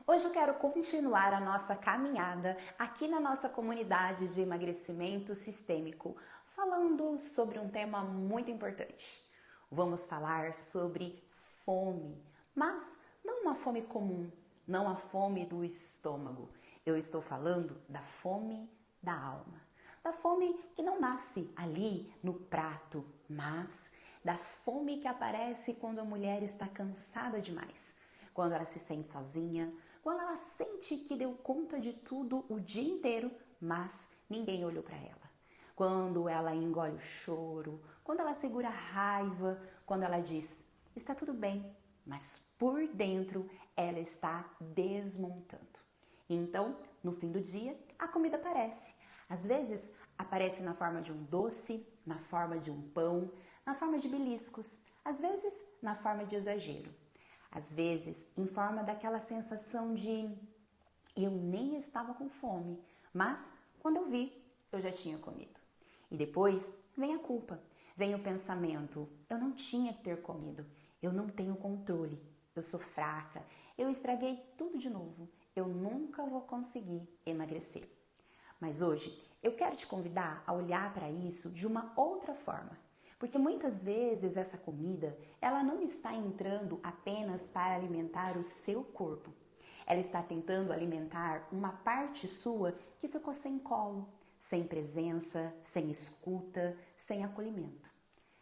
Hoje eu quero continuar a nossa caminhada aqui na nossa comunidade de emagrecimento sistêmico, falando sobre um tema muito importante. Vamos falar sobre fome, mas não uma fome comum, não a fome do estômago. Eu estou falando da fome da alma. Da fome que não nasce ali no prato, mas da fome que aparece quando a mulher está cansada demais, quando ela se sente sozinha, quando ela sente que deu conta de tudo o dia inteiro, mas ninguém olhou para ela. Quando ela engole o choro, quando ela segura a raiva, quando ela diz, está tudo bem, mas por dentro ela está desmontando. Então, no fim do dia, a comida aparece. Às vezes, aparece na forma de um doce, na forma de um pão, na forma de beliscos, às vezes, na forma de exagero. Às vezes, em forma daquela sensação de eu nem estava com fome, mas quando eu vi, eu já tinha comido. E depois vem a culpa, vem o pensamento, eu não tinha que ter comido, eu não tenho controle, eu sou fraca, eu estraguei tudo de novo, eu nunca vou conseguir emagrecer. Mas hoje eu quero te convidar a olhar para isso de uma outra forma. Porque muitas vezes essa comida, ela não está entrando apenas para alimentar o seu corpo. Ela está tentando alimentar uma parte sua que ficou sem colo, sem presença, sem escuta, sem acolhimento.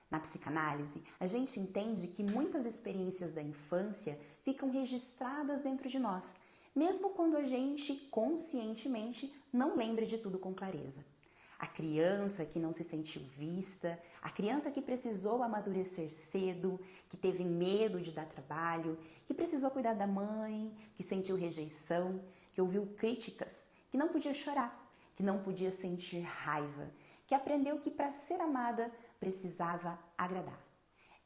Na psicanálise, a gente entende que muitas experiências da infância ficam registradas dentro de nós, mesmo quando a gente conscientemente não lembra de tudo com clareza. A criança que não se sentiu vista, a criança que precisou amadurecer cedo, que teve medo de dar trabalho, que precisou cuidar da mãe, que sentiu rejeição, que ouviu críticas, que não podia chorar, que não podia sentir raiva, que aprendeu que para ser amada precisava agradar.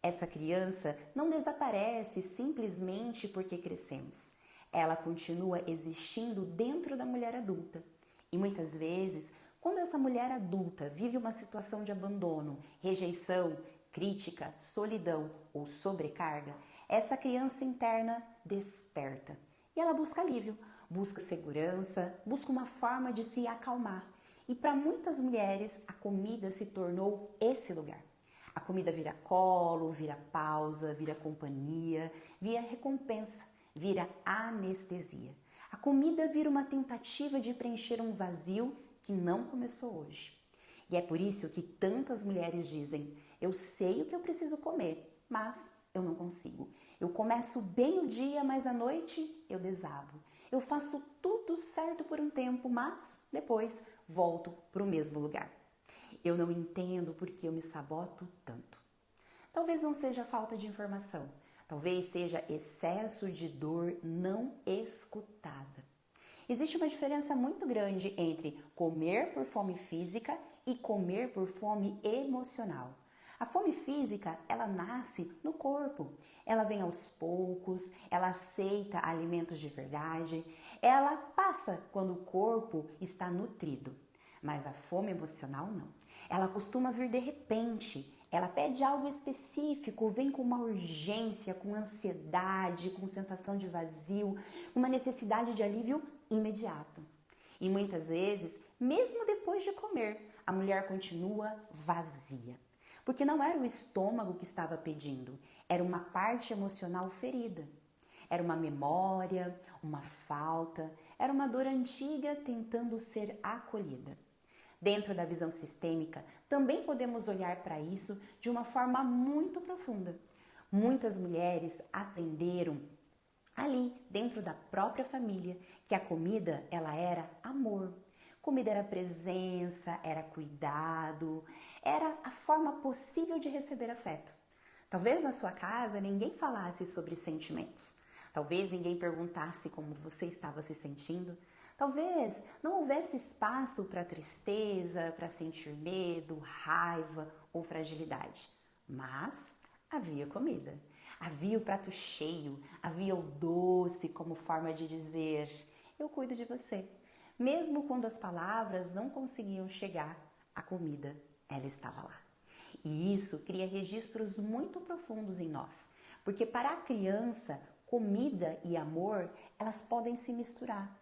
Essa criança não desaparece simplesmente porque crescemos. Ela continua existindo dentro da mulher adulta. E muitas vezes, quando essa mulher adulta vive uma situação de abandono, rejeição, crítica, solidão ou sobrecarga, essa criança interna desperta. E ela busca alívio, busca segurança, busca uma forma de se acalmar. E para muitas mulheres, a comida se tornou esse lugar. A comida vira colo, vira pausa, vira companhia, vira recompensa, vira anestesia. A comida vira uma tentativa de preencher um vazio que não começou hoje. E é por isso que tantas mulheres dizem, eu sei o que eu preciso comer, mas eu não consigo. Eu começo bem o dia, mas à noite eu desabo. Eu faço tudo certo por um tempo, mas depois volto para o mesmo lugar. Eu não entendo porque eu me saboto tanto. Talvez não seja falta de informação, talvez seja excesso de dor não escutada. Existe uma diferença muito grande entre comer por fome física e comer por fome emocional. A fome física, ela nasce no corpo. Ela vem aos poucos, ela aceita alimentos de verdade, ela passa quando o corpo está nutrido. Mas a fome emocional não. Ela costuma vir de repente. Ela pede algo específico, vem com uma urgência, com ansiedade, com sensação de vazio, uma necessidade de alívio imediato. E muitas vezes, mesmo depois de comer, a mulher continua vazia. Porque não era o estômago que estava pedindo, era uma parte emocional ferida. Era uma memória, uma falta, era uma dor antiga tentando ser acolhida. Dentro da visão sistêmica, também podemos olhar para isso de uma forma muito profunda. Muitas mulheres aprenderam ali, dentro da própria família, que a comida, ela era amor. Comida era presença, era cuidado, era a forma possível de receber afeto. Talvez na sua casa ninguém falasse sobre sentimentos. Talvez ninguém perguntasse como você estava se sentindo. Talvez não houvesse espaço para tristeza, para sentir medo, raiva ou fragilidade. Mas havia comida. Havia o prato cheio, havia o doce como forma de dizer, eu cuido de você. Mesmo quando as palavras não conseguiam chegar, a comida, ela estava lá. E isso cria registros muito profundos em nós. Porque para a criança, Comida e amor, elas podem se misturar.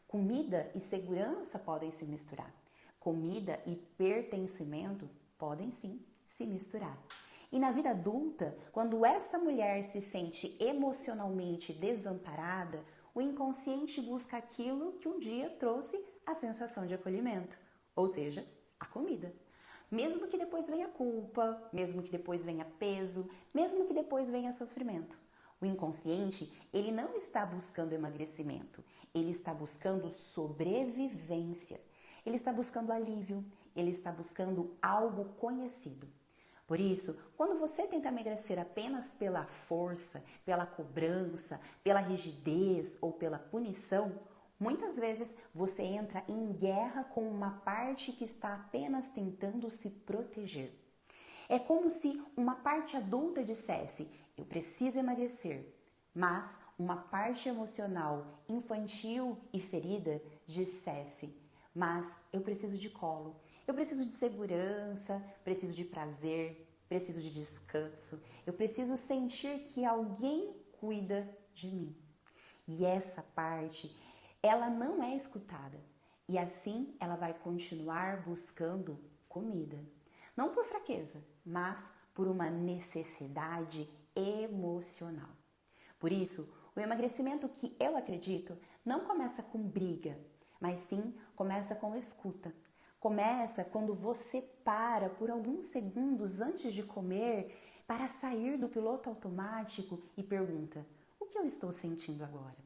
Comida e segurança podem se misturar. Comida e pertencimento podem sim se misturar. E na vida adulta, quando essa mulher se sente emocionalmente desamparada, o inconsciente busca aquilo que um dia trouxe a sensação de acolhimento, ou seja, a comida. Mesmo que depois venha culpa, mesmo que depois venha peso, mesmo que depois venha sofrimento. O inconsciente, ele não está buscando emagrecimento, ele está buscando sobrevivência. Ele está buscando alívio, ele está buscando algo conhecido. Por isso, quando você tenta emagrecer apenas pela força, pela cobrança, pela rigidez ou pela punição, muitas vezes você entra em guerra com uma parte que está apenas tentando se proteger. É como se uma parte adulta dissesse: eu preciso emagrecer, mas uma parte emocional, infantil e ferida dissesse: mas eu preciso de colo, eu preciso de segurança, preciso de prazer, preciso de descanso, eu preciso sentir que alguém cuida de mim. E essa parte, ela não é escutada. E assim ela vai continuar buscando comida. Não por fraqueza, mas por uma necessidade emocional. Por isso, o emagrecimento que eu acredito não começa com briga, mas sim começa com escuta. Começa quando você para por alguns segundos antes de comer para sair do piloto automático e pergunta: o que eu estou sentindo agora?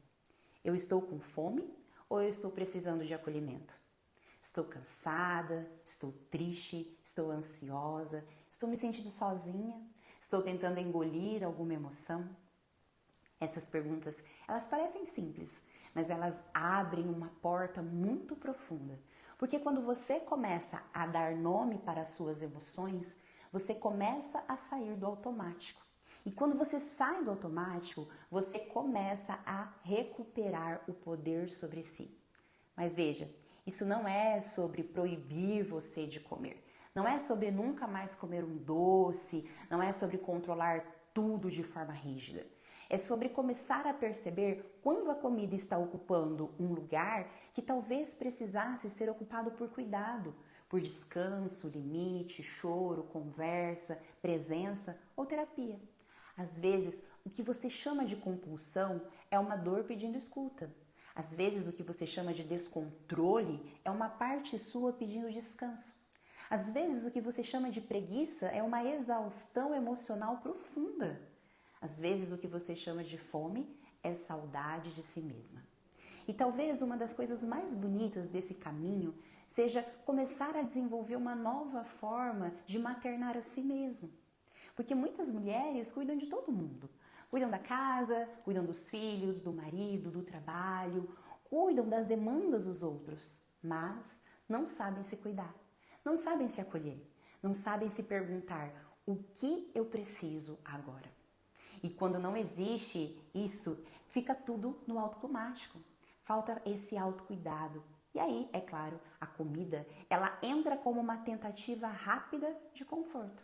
Eu estou com fome ou eu estou precisando de acolhimento? Estou cansada? Estou triste? Estou ansiosa? Estou me sentindo sozinha? Estou tentando engolir alguma emoção? Essas perguntas, elas parecem simples, mas elas abrem uma porta muito profunda. Porque quando você começa a dar nome para as suas emoções, você começa a sair do automático. E quando você sai do automático, você começa a recuperar o poder sobre si. Mas veja, isso não é sobre proibir você de comer. Não é sobre nunca mais comer um doce, não é sobre controlar tudo de forma rígida. É sobre começar a perceber quando a comida está ocupando um lugar que talvez precisasse ser ocupado por cuidado, por descanso, limite, choro, conversa, presença ou terapia. Às vezes, o que você chama de compulsão é uma dor pedindo escuta. Às vezes, o que você chama de descontrole é uma parte sua pedindo descanso. Às vezes, o que você chama de preguiça é uma exaustão emocional profunda. Às vezes, o que você chama de fome é saudade de si mesma. E talvez uma das coisas mais bonitas desse caminho seja começar a desenvolver uma nova forma de maternar a si mesmo. Porque muitas mulheres cuidam de todo mundo. Cuidam da casa, cuidam dos filhos, do marido, do trabalho, cuidam das demandas dos outros, mas não sabem se cuidar, não sabem se acolher, não sabem se perguntar: o que eu preciso agora? E quando não existe isso, fica tudo no automático. Falta esse autocuidado. E aí, é claro, a comida, ela entra como uma tentativa rápida de conforto.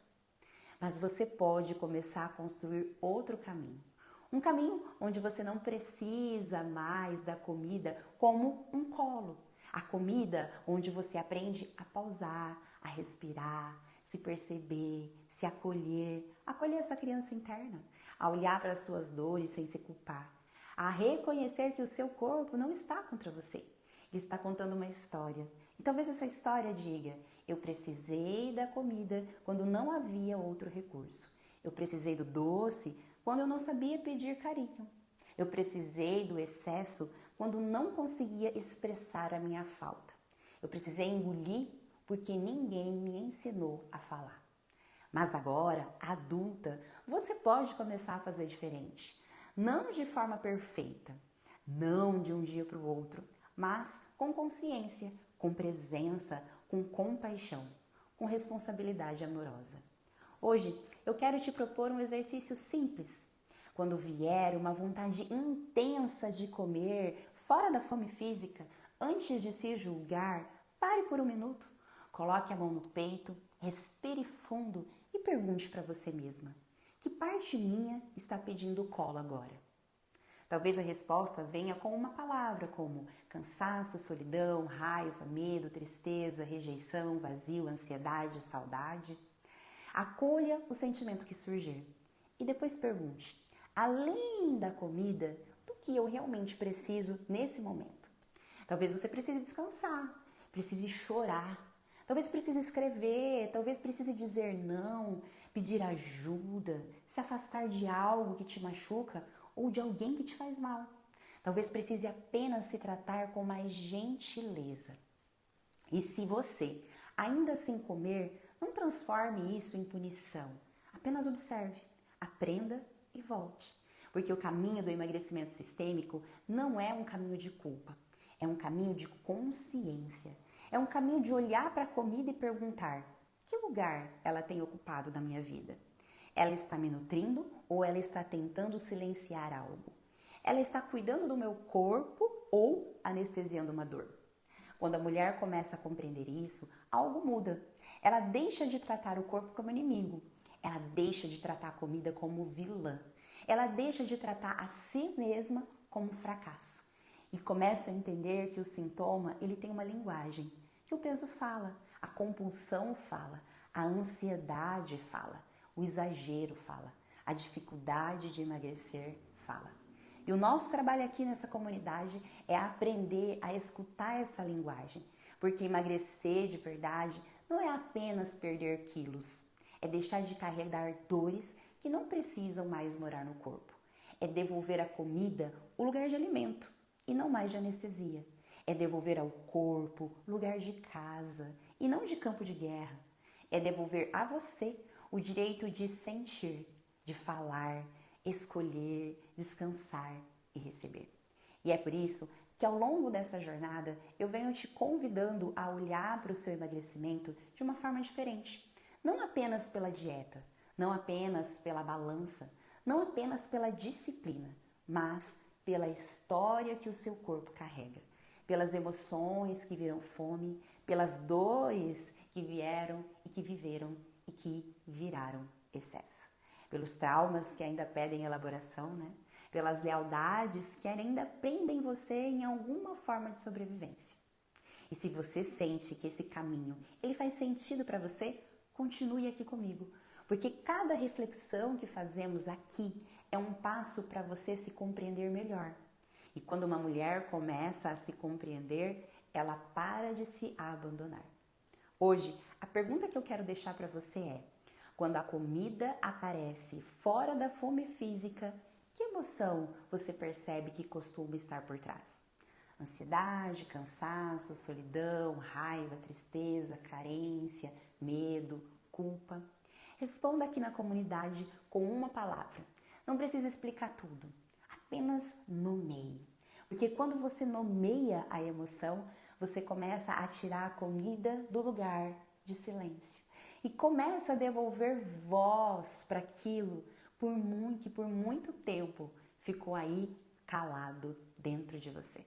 Mas você pode começar a construir outro caminho. Um caminho onde você não precisa mais da comida como um colo. A comida onde você aprende a pausar, a respirar, se perceber, se acolher, acolher a sua criança interna, a olhar para as suas dores sem se culpar, a reconhecer que o seu corpo não está contra você. Ele está contando uma história. E talvez essa história diga: eu precisei da comida quando não havia outro recurso. Eu precisei do doce quando eu não sabia pedir carinho. Eu precisei do excesso quando não conseguia expressar a minha falta. Eu precisei engolir porque ninguém me ensinou a falar. Mas agora, adulta, você pode começar a fazer diferente. Não de forma perfeita, não de um dia para o outro, mas com consciência, com presença, com compaixão, com responsabilidade amorosa. Hoje eu quero te propor um exercício simples. Quando vier uma vontade intensa de comer, fora da fome física, antes de se julgar, pare por um minuto, coloque a mão no peito, respire fundo e pergunte para você mesma: que parte minha está pedindo colo agora? Talvez a resposta venha com uma palavra como cansaço, solidão, raiva, medo, tristeza, rejeição, vazio, ansiedade, saudade. Acolha o sentimento que surgir e depois pergunte, além da comida, do que eu realmente preciso nesse momento? Talvez você precise descansar, precise chorar, talvez precise escrever, talvez precise dizer não, pedir ajuda, se afastar de algo que te machuca ou de alguém que te faz mal. Talvez precise apenas se tratar com mais gentileza. E se você ainda assim comer, não transforme isso em punição. Apenas observe, aprenda e volte. Porque o caminho do emagrecimento sistêmico não é um caminho de culpa, é um caminho de consciência. É um caminho de olhar para a comida e perguntar: que lugar ela tem ocupado na minha vida? Ela está me nutrindo ou ela está tentando silenciar algo? Ela está cuidando do meu corpo ou anestesiando uma dor? Quando a mulher começa a compreender isso, algo muda. Ela deixa de tratar o corpo como inimigo. Ela deixa de tratar a comida como vilã. Ela deixa de tratar a si mesma como fracasso. E começa a entender que o sintoma, ele tem uma linguagem. Que o peso fala, a compulsão fala, a ansiedade fala, o exagero fala, a dificuldade de emagrecer fala. E o nosso trabalho aqui nessa comunidade é aprender a escutar essa linguagem, porque emagrecer de verdade não é apenas perder quilos, é deixar de carregar dores que não precisam mais morar no corpo, é devolver à comida o lugar de alimento e não mais de anestesia, é devolver ao corpo lugar de casa e não de campo de guerra, é devolver a você o direito de sentir, de falar, escolher, descansar e receber. E é por isso que ao longo dessa jornada eu venho te convidando a olhar para o seu emagrecimento de uma forma diferente. Não apenas pela dieta, não apenas pela balança, não apenas pela disciplina, mas pela história que o seu corpo carrega, pelas emoções que viram fome, pelas dores que vieram e que viveram e que viraram excesso. Pelos traumas que ainda pedem elaboração, né? Pelas lealdades que ainda prendem você em alguma forma de sobrevivência. E se você sente que esse caminho ele faz sentido para você, continue aqui comigo, porque cada reflexão que fazemos aqui é um passo para você se compreender melhor. E quando uma mulher começa a se compreender, ela para de se abandonar. Hoje, a pergunta que eu quero deixar para você é: quando a comida aparece fora da fome física, que emoção você percebe que costuma estar por trás? Ansiedade, cansaço, solidão, raiva, tristeza, carência, medo, culpa? Responda aqui na comunidade com uma palavra. Não precisa explicar tudo, apenas nomeie. Porque quando você nomeia a emoção, você começa a tirar a comida do lugar de silêncio e começa a devolver voz para aquilo que por muito tempo ficou aí calado dentro de você.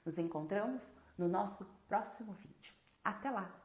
Nos encontramos no nosso próximo vídeo. Até lá!